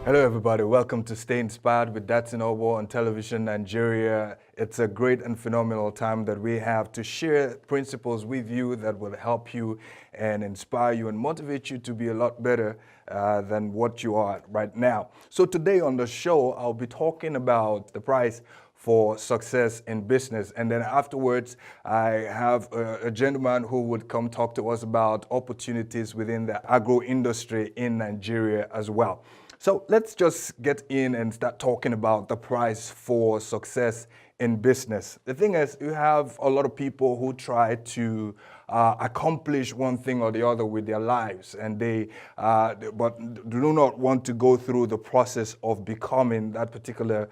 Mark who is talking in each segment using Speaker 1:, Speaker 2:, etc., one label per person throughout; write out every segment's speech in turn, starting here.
Speaker 1: Hello everybody, welcome to Stay Inspired with Dadson Ogbor on television Nigeria. It's a great and phenomenal time that we have to share principles with you that will help you and inspire you and motivate you to be a lot better than what you are right now. So today on the show, I'll be talking about the price for success in business. And then afterwards, I have a gentleman who would come talk to us about opportunities within the agro industry in Nigeria as well. So let's just get in and start talking about the price for success in business. The thing is, you have a lot of people who try to accomplish one thing or the other with their lives, and they but do not want to go through the process of becoming that particular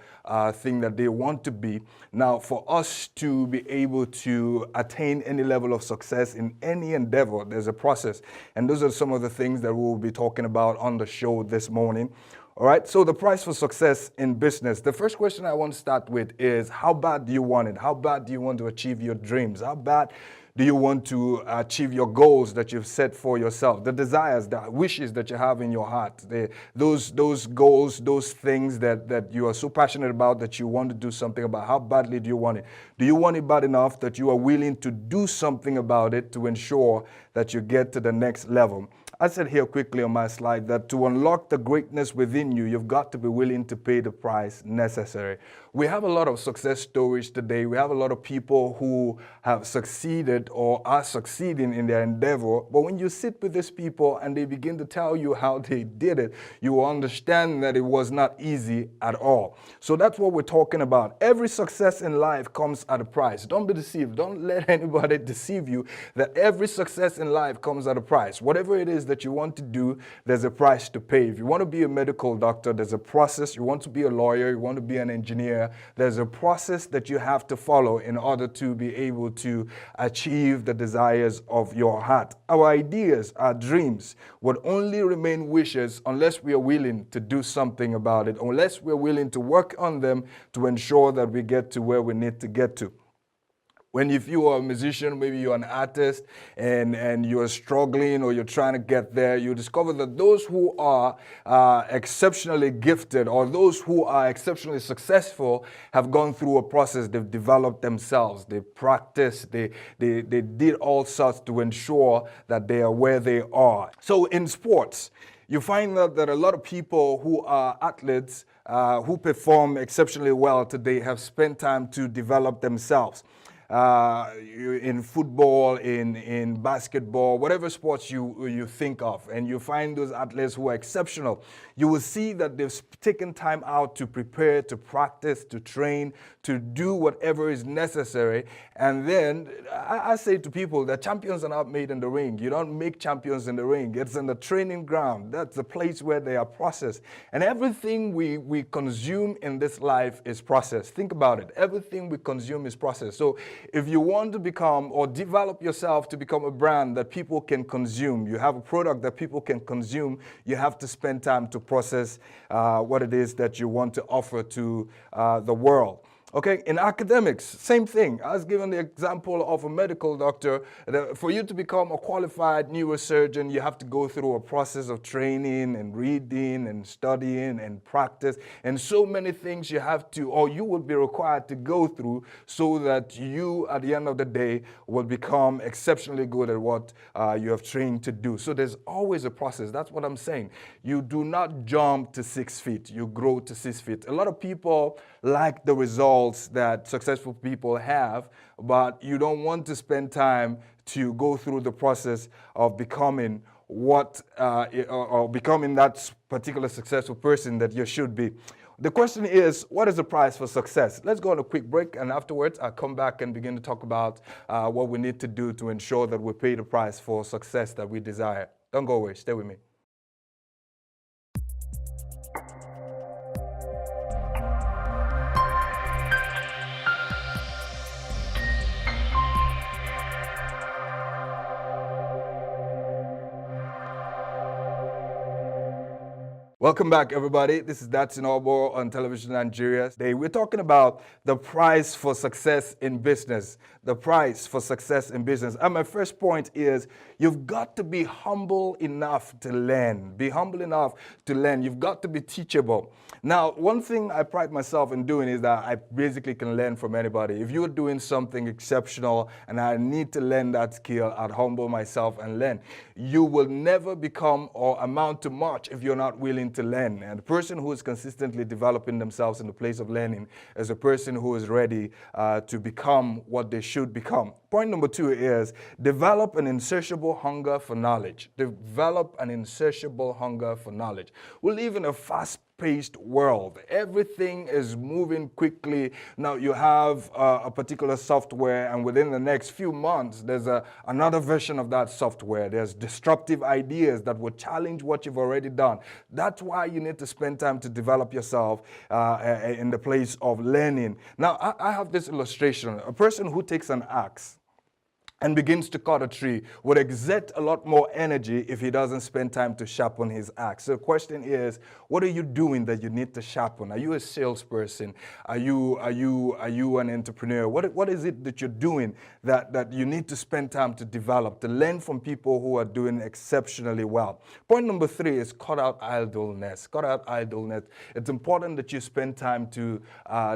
Speaker 1: thing that they want to be. Now, for us to be able to attain any level of success in any endeavor, there's a process, and those are some of the things that we'll be talking about on the show this morning. All right, so the price for success in business. The first question I want to start with is, how bad do you want it? How bad do you want to achieve your dreams? How bad do you want to achieve your goals that you've set for yourself? The desires, the wishes that you have in your heart, those goals, those things that you are so passionate about that you want to do something about. How badly do you want it? Do you want it bad enough that you are willing to do something about it to ensure that you get to the next level? I said here quickly on my slide that to unlock the greatness within you, you've got to be willing to pay the price necessary. We have a lot of success stories today. We have a lot of people who have succeeded or are succeeding in their endeavor. But when you sit with these people and they begin to tell you how they did it, you will understand that it was not easy at all. So that's what we're talking about. Every success in life comes at a price. Don't be deceived. Don't let anybody deceive you that every success in life comes at a price. Whatever it is that you want to do, there's a price to pay. If you want to be a medical doctor, there's a process. You want to be a lawyer, you want to be an engineer, there's a process that you have to follow in order to be able to achieve the desires of your heart. Our ideas, our dreams would only remain wishes unless we are willing to do something about it, unless we're willing to work on them to ensure that we get to where we need to get to. If you are a musician, maybe you're an artist and you're struggling or you're trying to get there, you discover that those who are exceptionally gifted or those who are exceptionally successful have gone through a process. They've developed themselves. They practiced. They did all sorts to ensure that they are where they are. So in sports, you find that a lot of people who are athletes who perform exceptionally well today have spent time to develop themselves. In football, in basketball, whatever sports you think of, and you find those athletes who are exceptional, you will see that they've taken time out to prepare, to practice, to train, to do whatever is necessary. And then I say to people that champions are not made in the ring. You don't make champions in the ring. It's in the training ground. That's the place where they are processed. And everything we consume in this life is processed. Think about it. Everything we consume is processed. So if you want to become or develop yourself to become a brand that people can consume, you have a product that people can consume, you have to spend time to process what it is that you want to offer to the world. Okay, in academics, same thing. I was given the example of a medical doctor. For you to become a qualified neurosurgeon, you have to go through a process of training and reading and studying and practice and so many things you have to, or you will be required to go through so that you, at the end of the day, will become exceptionally good at what you have trained to do. So there's always a process. That's what I'm saying. You do not jump to 6 feet. You grow to 6 feet. A lot of people like the results that successful people have, but you don't want to spend time to go through the process of becoming or becoming that particular successful person that you should be. The question is, what is the price for success? Let's go on a quick break, and afterwards I'll come back and begin to talk about what we need to do to ensure that we pay the price for success that we desire. Don't go away. Stay with me. Welcome back, everybody. This is Dadson Ogbor on Television Nigeria. Today, we're talking about the price for success in business. The price for success in business. And my first point is you've got to be humble enough to learn. Be humble enough to learn. You've got to be teachable. Now, one thing I pride myself in doing is that I basically can learn from anybody. If you're doing something exceptional and I need to learn that skill, I'd humble myself and learn. You will never become or amount to much if you're not willing to learn. And the person who is consistently developing themselves in the place of learning is a person who is ready to become what they should become. Point number 2 is develop an insatiable hunger for knowledge. Develop an insatiable hunger for knowledge. We live in a fast-paced world. Everything is moving quickly. Now you have a particular software, and within the next few months, there's another version of that software. There's disruptive ideas that will challenge what you've already done. That's why you need to spend time to develop yourself in the place of learning. Now, I have this illustration. A person who takes an axe and begins to cut a tree would exert a lot more energy if he doesn't spend time to sharpen his axe. So the question is, what are you doing that you need to sharpen? Are you a salesperson? Are you an entrepreneur? What is it that you're doing that you need to spend time to develop, to learn from people who are doing exceptionally well? Point number 3 is cut out idleness. Cut out idleness. It's important that you spend time to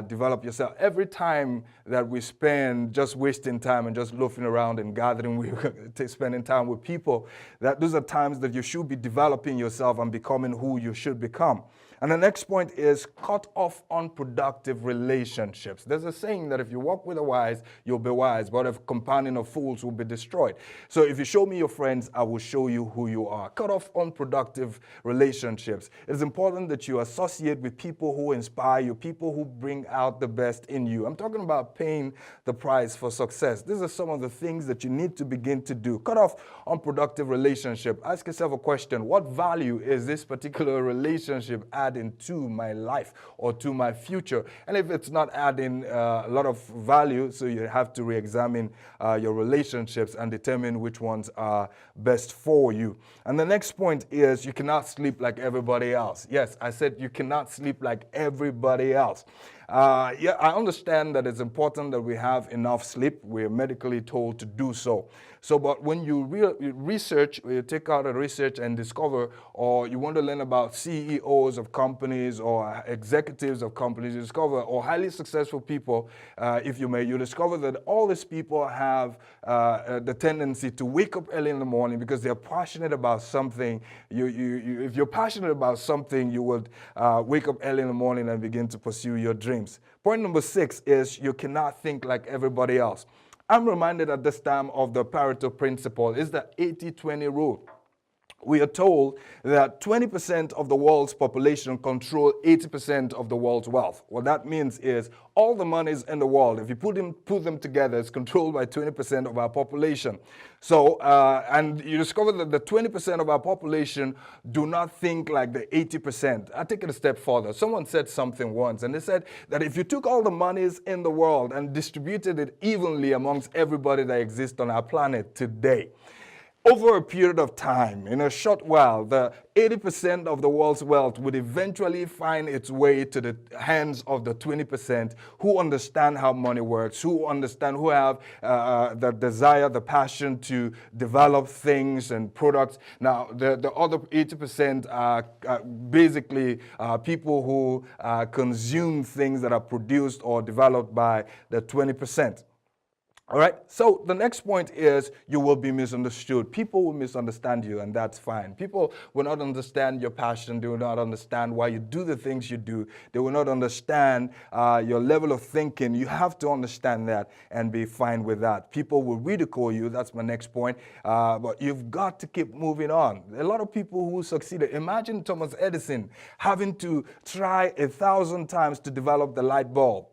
Speaker 1: develop yourself. Every time that we spend just wasting time and just loafing around and gathering, spending time with people, that those are times that you should be developing yourself and becoming who you should become. And the next point is cut off unproductive relationships. There's a saying that if you walk with the wise, you'll be wise, but a companion of fools will be destroyed. So if you show me your friends, I will show you who you are. Cut off unproductive relationships. It's important that you associate with people who inspire you, people who bring out the best in you. I'm talking about paying the price for success. These are some of the things that you need to begin to do. Cut off unproductive relationship. Ask yourself a question. What value is this particular relationship adding to my life or to my future? And if it's not adding a lot of value, so you have to re-examine your relationships and determine which ones are best for you. And the next point is you cannot sleep like everybody else. Yes, I said you cannot sleep like everybody else. Yeah, I understand that it's important that we have enough sleep. We're medically told to do so. But when you research, you take out a research and discover, or you want to learn about CEOs of companies or executives of companies, you discover, or highly successful people, if you may, you discover that all these people have the tendency to wake up early in the morning because they're passionate about something. If you're passionate about something, you would wake up early in the morning and begin to pursue your dreams. Point number 6 is you cannot think like everybody else. I'm reminded at this time of the Pareto principle. It's the 80-20 rule. We are told that 20% of the world's population control 80% of the world's wealth. What that means is all the monies in the world, if you put them together, it's controlled by 20% of our population. So, and you discover that the 20% of our population do not think like the 80%. I take it a step further. Someone said something once, and they said that if you took all the monies in the world and distributed it evenly amongst everybody that exists on our planet today, over a period of time, in a short while, the 80% of the world's wealth would eventually find its way to the hands of the 20% who understand how money works, who understand, who have the desire, the passion to develop things and products. Now, the other 80% are basically people who consume things that are produced or developed by the 20%. All right, so the next point is you will be misunderstood. People will misunderstand you, and that's fine. People will not understand your passion. They will not understand why you do the things you do. They will not understand your level of thinking. You have to understand that and be fine with that. People will ridicule you. That's my next point. But you've got to keep moving on. A lot of people who succeeded. Imagine Thomas Edison having to try 1,000 times to develop the light bulb.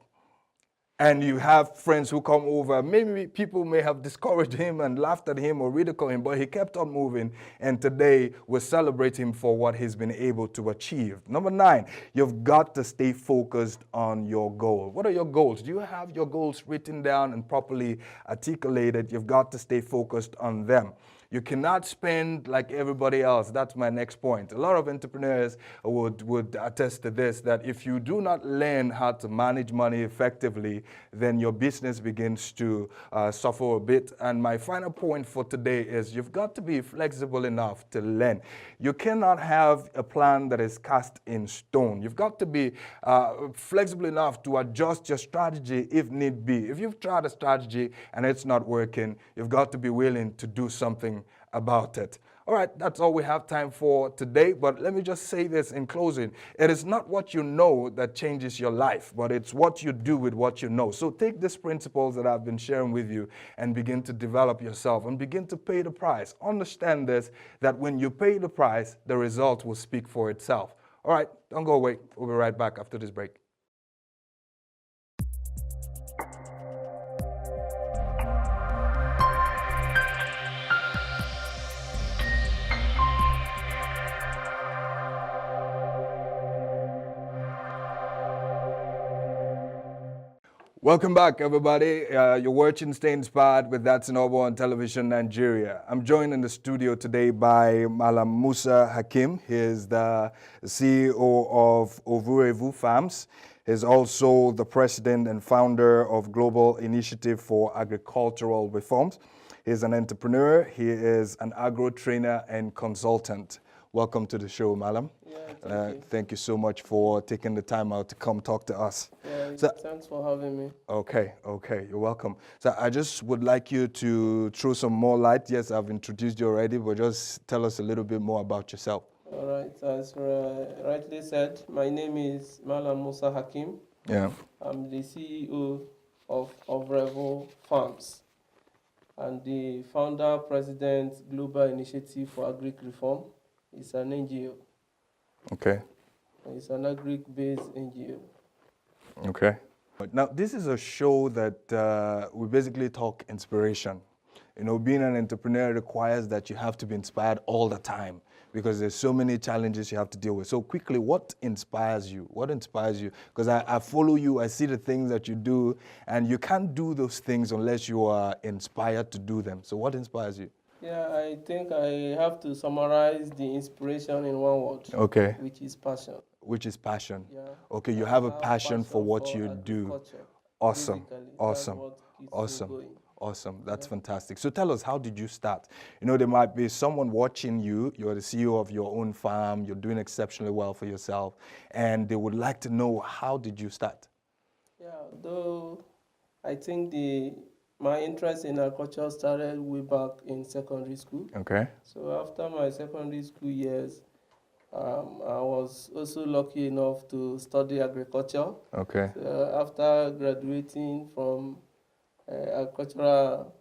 Speaker 1: And you have friends who come over. Maybe people may have discouraged him and laughed at him or ridiculed him, but he kept on moving. And today we celebrate him for what he's been able to achieve. Number 9, you've got to stay focused on your goal. What are your goals? Do you have your goals written down and properly articulated? You've got to stay focused on them. You cannot spend like everybody else. That's my next point. A lot of entrepreneurs would attest to this, that if you do not learn how to manage money effectively, then your business begins to suffer a bit. And my final point for today is you've got to be flexible enough to learn. You cannot have a plan that is cast in stone. You've got to be flexible enough to adjust your strategy if need be. If you've tried a strategy and it's not working, you've got to be willing to do something about it. All right, that's all we have time for today, but let me just say this in closing. It is not what you know that changes your life, but it's what you do with what you know. So take these principles that I've been sharing with you and begin to develop yourself and begin to pay the price. Understand this, that when you pay the price, the result will speak for itself. All right, don't go away. We'll be right back after this break. Welcome back, everybody. You're watching Stay Inspired with Dadson Ogbor on television, Nigeria. I'm joined in the studio today by Malam Musa Hakim. He is the CEO of Ovurevu Farms. He's also the president and founder of Global Initiative for Agricultural Reforms. He's an entrepreneur. He is an agro trainer and consultant. Welcome to the show, Malam.
Speaker 2: Yeah,
Speaker 1: thank you so much for taking the time out to come talk to us.
Speaker 2: Yeah, thanks for having me.
Speaker 1: Okay, you're welcome. So I just would like you to throw some more light. Yes, I've introduced you already, but just tell us a little bit more about yourself.
Speaker 2: All right, as rightly said, my name is Malam Musa Hakim.
Speaker 1: Yeah.
Speaker 2: I'm the CEO of Ovurevu Farms and the founder, president, Global Initiative for Agric Reform. It's an NGO.
Speaker 1: Okay.
Speaker 2: It's an agric-based NGO.
Speaker 1: Okay. Now, this is a show that we basically talk inspiration. You know, being an entrepreneur requires that you have to be inspired all the time because there's so many challenges you have to deal with. So quickly, what inspires you? What inspires you? Because I follow you, I see the things that you do, and you can't do those things unless you are inspired to do them. So what inspires you?
Speaker 2: Yeah, I think I have to summarize the inspiration in one word.
Speaker 1: Okay.
Speaker 2: Which is passion.
Speaker 1: Which is passion.
Speaker 2: Yeah.
Speaker 1: Okay, you have a passion for what you do. Awesome. Awesome. Awesome. Awesome. That's fantastic. So tell us, how did you start? You know, there might be someone watching you. You're the CEO of your own farm. You're doing exceptionally well for yourself. And they would like to know, how did you start?
Speaker 2: Yeah, though I think my interest in agriculture started way back in secondary school.
Speaker 1: Okay.
Speaker 2: So after my secondary school years, I was also lucky enough to study agriculture.
Speaker 1: Okay.
Speaker 2: So after graduating from agricultural,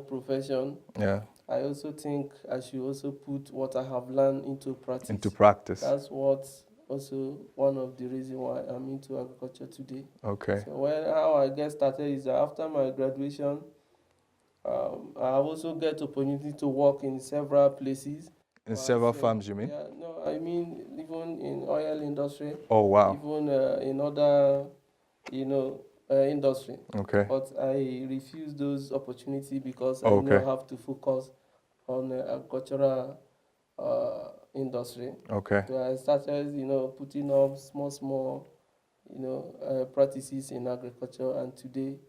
Speaker 2: profession,
Speaker 1: yeah,
Speaker 2: I also think I should also put what I have learned into practice.
Speaker 1: Into practice.
Speaker 2: That's what also one of the reasons why I'm into agriculture today.
Speaker 1: Okay.
Speaker 2: So how I get started is that after my graduation, I also get opportunity to work in several places.
Speaker 1: In several farms, you mean?
Speaker 2: Yeah, no, I mean even in oil industry.
Speaker 1: Oh, wow.
Speaker 2: Even in other, industry.
Speaker 1: Okay.
Speaker 2: But I refuse those opportunities because I know I have to focus on agricultural industry.
Speaker 1: Okay.
Speaker 2: So I started, putting up small, practices in agriculture, and today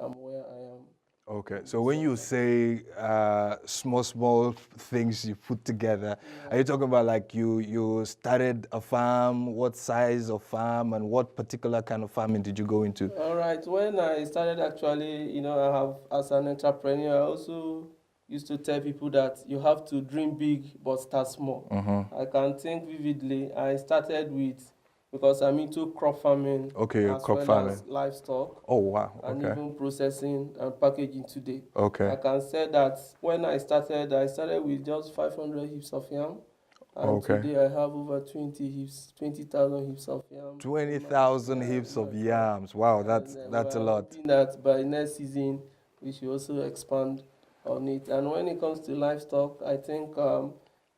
Speaker 2: I'm where I am.
Speaker 1: Okay, so when you say small things you put together, are you talking about like you started a farm? What size of farm and what particular kind of farming did you go into?
Speaker 2: All right, when I started actually, I have, as an entrepreneur, I also used to tell people that you have to dream big but start small. I can think vividly. I started with, because I'm into crop farming, as well as livestock.
Speaker 1: Oh, wow.
Speaker 2: And even processing and packaging today.
Speaker 1: Okay.
Speaker 2: I can say that when I started with just 500 heaps of yam. And today I have over 20,000 heaps of yam.
Speaker 1: 20,000 heaps of yams. Wow, that's a lot.
Speaker 2: That by next season we should also expand on it. And when it comes to livestock, I think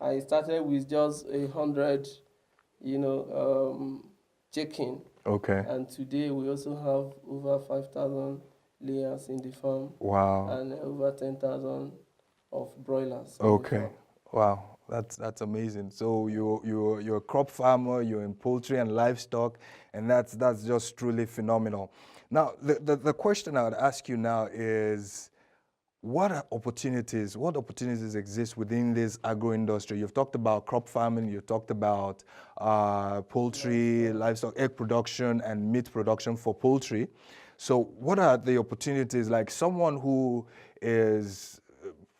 Speaker 2: I started with just 100, chicken.
Speaker 1: Okay.
Speaker 2: And today we also have over 5,000 layers in the farm.
Speaker 1: Wow.
Speaker 2: And over 10,000 of broilers.
Speaker 1: Okay. Wow, that's amazing. So you're a crop farmer, you're in poultry and livestock, and that's just truly phenomenal. Now, the question I would ask you now is, what opportunities exist within this agro industry? You've talked about crop farming, you've talked about poultry, livestock, egg production, and meat production for poultry. So what are the opportunities, like someone who is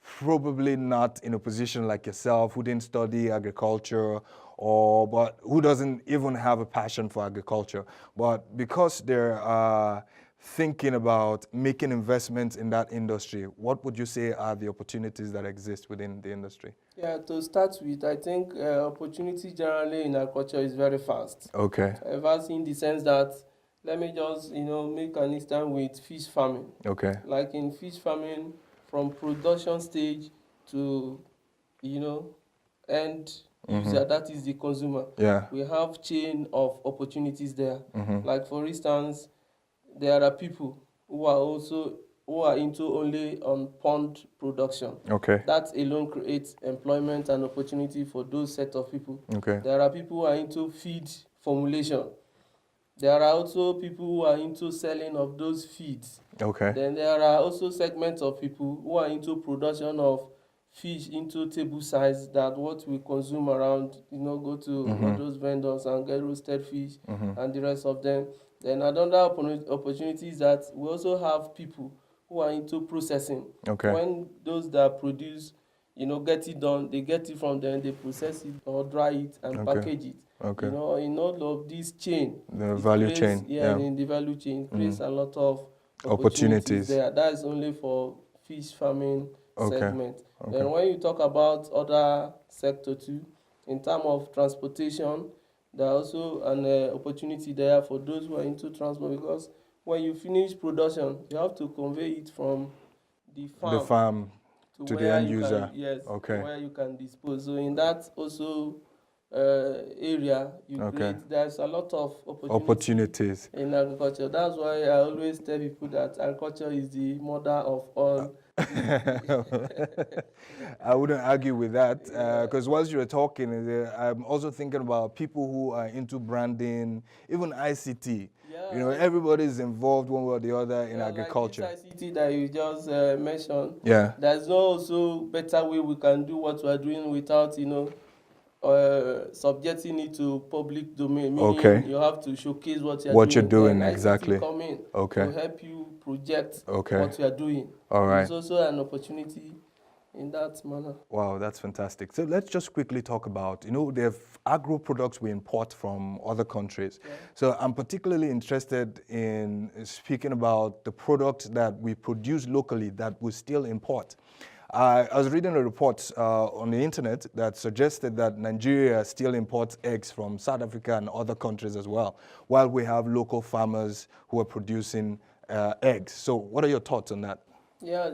Speaker 1: probably not in a position like yourself, who didn't study agriculture, or but who doesn't even have a passion for agriculture, but because they're thinking about making investments in that industry, what would you say are the opportunities that exist within the industry?
Speaker 2: Yeah, to start with, I think opportunity generally in agriculture is very fast.
Speaker 1: Okay.
Speaker 2: Fast in the sense that, let me just, make an instance with fish farming.
Speaker 1: Okay.
Speaker 2: Like in fish farming, from production stage to, end user, that is the consumer.
Speaker 1: Yeah.
Speaker 2: We have chain of opportunities there. Like for instance, there are people who are into only on pond production.
Speaker 1: Okay.
Speaker 2: That alone creates employment and opportunity for those set of people.
Speaker 1: Okay.
Speaker 2: There are people who are into feed formulation. There are also people who are into selling of those feeds.
Speaker 1: Okay.
Speaker 2: Then there are also segments of people who are into production of fish into table size, that what we consume around, go to all those vendors and get roasted fish and the rest of them. Then another opportunity is that we also have people who are into processing.
Speaker 1: Okay.
Speaker 2: When those that produce, get it done, they get it from them, they process it or dry it and
Speaker 1: Okay.
Speaker 2: package it.
Speaker 1: Okay.
Speaker 2: In all of this chain,
Speaker 1: The value
Speaker 2: creates,
Speaker 1: chain.
Speaker 2: yeah, in the value chain, creates a lot of
Speaker 1: Opportunities.
Speaker 2: there. That is only for fish farming
Speaker 1: Okay.
Speaker 2: segment.
Speaker 1: Okay.
Speaker 2: Then when you talk about other sector too, in terms of transportation, there are also an opportunity there for those who are into transport, because when you finish production, you have to convey it from the farm to
Speaker 1: the
Speaker 2: where
Speaker 1: end
Speaker 2: you
Speaker 1: user.
Speaker 2: can, yes,
Speaker 1: Okay.
Speaker 2: where you can dispose. So in that also area, there's a lot of
Speaker 1: Opportunities.
Speaker 2: in agriculture. That's why I always tell people that agriculture is the mother of all.
Speaker 1: I wouldn't argue with that, because whilst you were talking, I'm also thinking about people who are into branding, even ICT. Everybody's involved one way or the other in agriculture.
Speaker 2: Like this ICT that you just mentioned,
Speaker 1: Yeah.
Speaker 2: there's no also better way we can do what we are doing without, subjecting it to public domain. Meaning
Speaker 1: Okay.
Speaker 2: you have to showcase what you're doing. Then
Speaker 1: exactly.
Speaker 2: ICT come in
Speaker 1: Okay.
Speaker 2: to help you project
Speaker 1: Okay.
Speaker 2: what you are doing.
Speaker 1: All right.
Speaker 2: There's also an opportunity in that manner.
Speaker 1: Wow, that's fantastic. So let's just quickly talk about, the agro products we import from other countries.
Speaker 2: Yeah.
Speaker 1: So I'm particularly interested in speaking about the products that we produce locally that we still import. I was reading a report on the internet that suggested that Nigeria still imports eggs from South Africa and other countries as well, while we have local farmers who are producing eggs. So what are your thoughts on that?
Speaker 2: Yeah,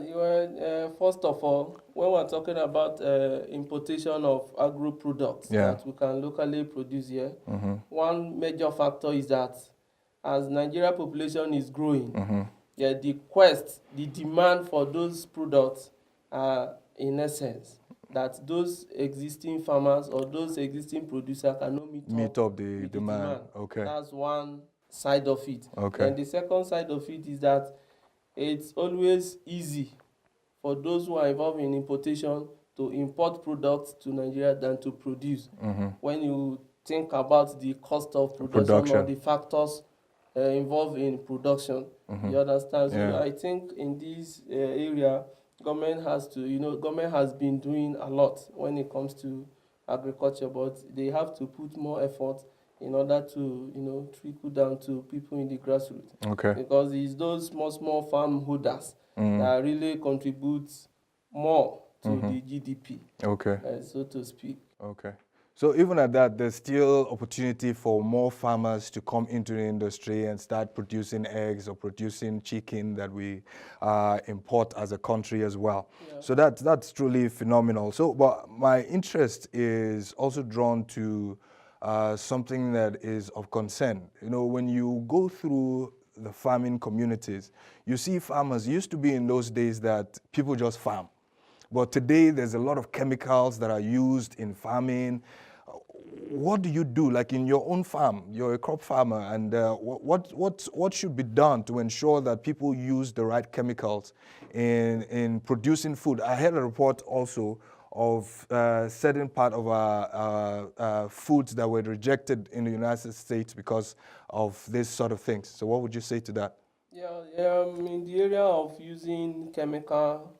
Speaker 2: first of all, when we're talking about importation of agro products that we can locally produce here, one major factor is that as Nigeria population is growing, the demand for those products are, in essence, that those existing farmers or those existing producers cannot meet up
Speaker 1: the demand. Okay.
Speaker 2: That's one side of it.
Speaker 1: Okay.
Speaker 2: And the second side of it is that it's always easy for those who are involved in importation to import products to Nigeria than to produce. When you think about the cost of production or the factors involved in production, you understand? So I think in this area, government has been doing a lot when it comes to agriculture, but they have to put more effort in order to, trickle down to people in the grassroots.
Speaker 1: Okay.
Speaker 2: Because it's those small farm holders that really contribute more to the GDP.
Speaker 1: Okay.
Speaker 2: So to speak.
Speaker 1: Okay. So even at that, there's still opportunity for more farmers to come into the industry and start producing eggs or producing chicken that we import as a country as well. Yeah. So that's truly phenomenal. So, but my interest is also drawn to something that is of concern. When you go through the farming communities, you see farmers. It used to be in those days that people just farm. But today, there's a lot of chemicals that are used in farming. What do you do, like in your own farm? You're a crop farmer, and what should be done to ensure that people use the right chemicals in producing food? I heard a report also of certain part of our foods that were rejected in the United States because of this sort of things. So what would you say to that?
Speaker 2: Yeah, in the area of using chemical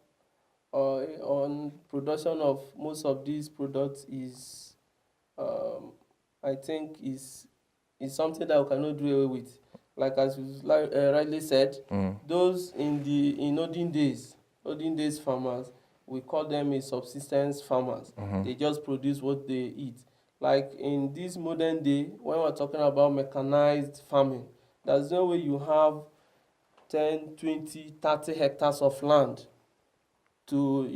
Speaker 2: on production of most of these products is, um, I think, is something that we cannot do away with. Like as you rightly said, those in olden days farmers, we call them a subsistence farmers. They just produce what they eat. Like in this modern day, when we're talking about mechanized farming, there's no way you have 10, 20, 30 hectares of land to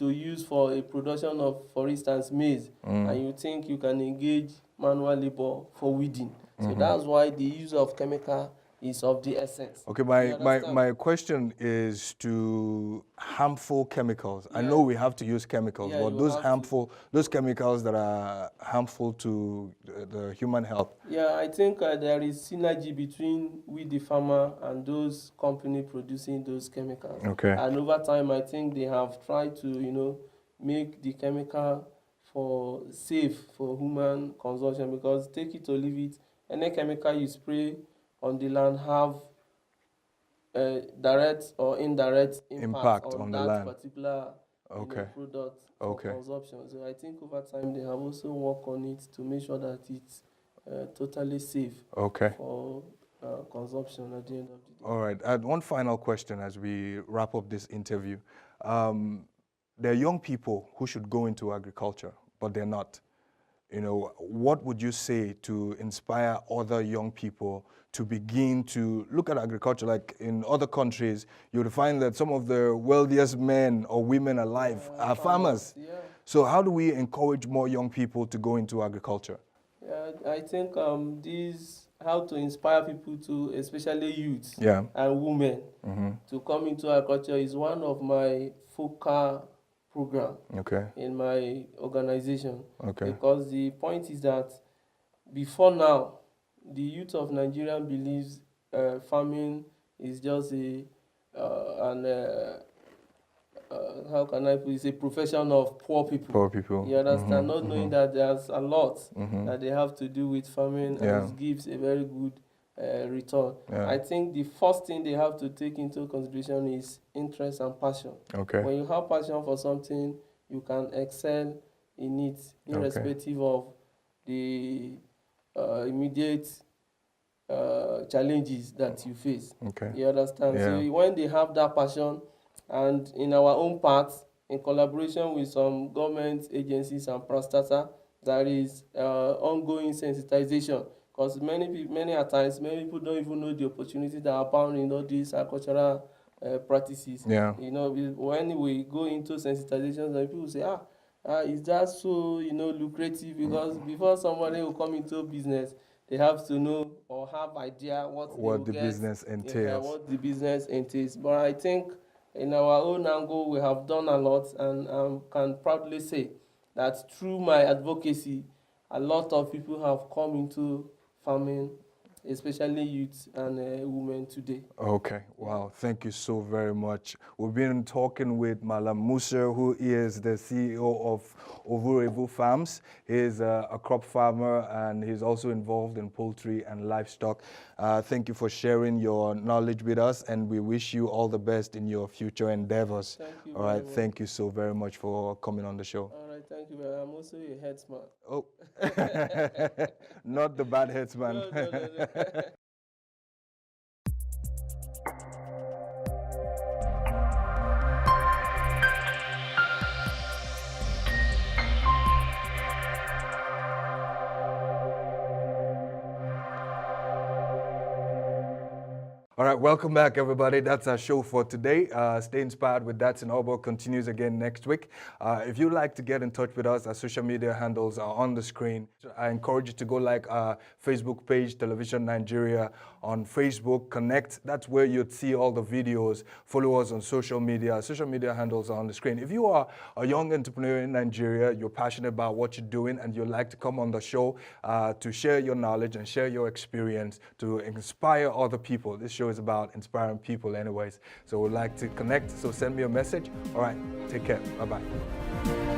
Speaker 2: use for a production of, for instance, maize, and you think you can engage manual labor for weeding. So that's why the use of chemical is of the essence.
Speaker 1: Okay,
Speaker 2: You understand?
Speaker 1: my question is to harmful chemicals. I
Speaker 2: Yeah.
Speaker 1: know we have to use chemicals,
Speaker 2: Yeah,
Speaker 1: but
Speaker 2: you
Speaker 1: those
Speaker 2: have to.
Speaker 1: those chemicals that are harmful to the human health.
Speaker 2: Yeah, I think there is synergy between we, the farmer, and those company producing those chemicals.
Speaker 1: Okay.
Speaker 2: And over time, I think they have tried to, make the chemical safe for human consumption, because take it or leave it, any chemical you spray on the land have direct or indirect impact on
Speaker 1: on the
Speaker 2: that
Speaker 1: land.
Speaker 2: particular
Speaker 1: Okay.
Speaker 2: product for
Speaker 1: Okay.
Speaker 2: consumption. So I think over time they have also worked on it to make sure that it's totally safe
Speaker 1: Okay.
Speaker 2: for consumption at the end of the day.
Speaker 1: All right. One final question as we wrap up this interview. There are young people who should go into agriculture, but they're not. What would you say to inspire other young people to begin to look at agriculture? Like in other countries, you would find that some of the wealthiest men or women alive are farmers.
Speaker 2: Yeah.
Speaker 1: So how do we encourage more young people to go into agriculture?
Speaker 2: Yeah, I think how to inspire people to, especially youth
Speaker 1: Yeah.
Speaker 2: and women, to come into agriculture is one of my focal program
Speaker 1: Okay.
Speaker 2: in my organization.
Speaker 1: Okay.
Speaker 2: Because the point is that before now, the youth of Nigeria believes farming is just how can I put it, a profession of poor people.
Speaker 1: Poor people.
Speaker 2: You understand? Not knowing that there's a lot that they have to do with farming,
Speaker 1: Yeah.
Speaker 2: and it gives a very good return.
Speaker 1: Yeah.
Speaker 2: I think the first thing they have to take into consideration is interest and passion.
Speaker 1: Okay.
Speaker 2: When you have passion for something, you can excel in it, irrespective of the immediate challenges that you face.
Speaker 1: Okay.
Speaker 2: You understand?
Speaker 1: Yeah.
Speaker 2: So when they have that passion, and in our own part, in collaboration with some government agencies and prostata, there is ongoing sensitization. Because many a times, many people don't even know the opportunities that are bound in all these agricultural practices.
Speaker 1: Yeah.
Speaker 2: When we go into sensitization, and people say, is that so, lucrative? Because before somebody will come into business, they have to know or have idea what
Speaker 1: the business entails.
Speaker 2: what the business entails. But I think in our own angle, we have done a lot, and can proudly say that through my advocacy, a lot of people have come into farming, especially youth and women today.
Speaker 1: Okay, wow, thank you so very much. We've been talking with Malam Musa, who is the CEO of Ovurevu Farms. He's a crop farmer, and he's also involved in poultry and livestock. Thank you for sharing your knowledge with us, and we wish you all the best in your future endeavors.
Speaker 2: Thank you.
Speaker 1: All right, thank you so very much for coming on the show.
Speaker 2: All right, thank you. I'm also a headsman.
Speaker 1: Oh, not the bad headsman.
Speaker 2: No.
Speaker 1: All right, welcome back, everybody. That's our show for today. Stay inspired with Dadson Ogbor continues again next week. If you'd like to get in touch with us, our social media handles are on the screen. I encourage you to go like our Facebook page, Television Nigeria, on Facebook, connect. That's where you'd see all the videos. Follow us on social media. Our social media handles are on the screen. If you are a young entrepreneur in Nigeria, you're passionate about what you're doing, and you'd like to come on the show to share your knowledge and share your experience to inspire other people. This show is about inspiring people anyways. So we'd like to connect. So send me a message. All right, take care. Bye-bye.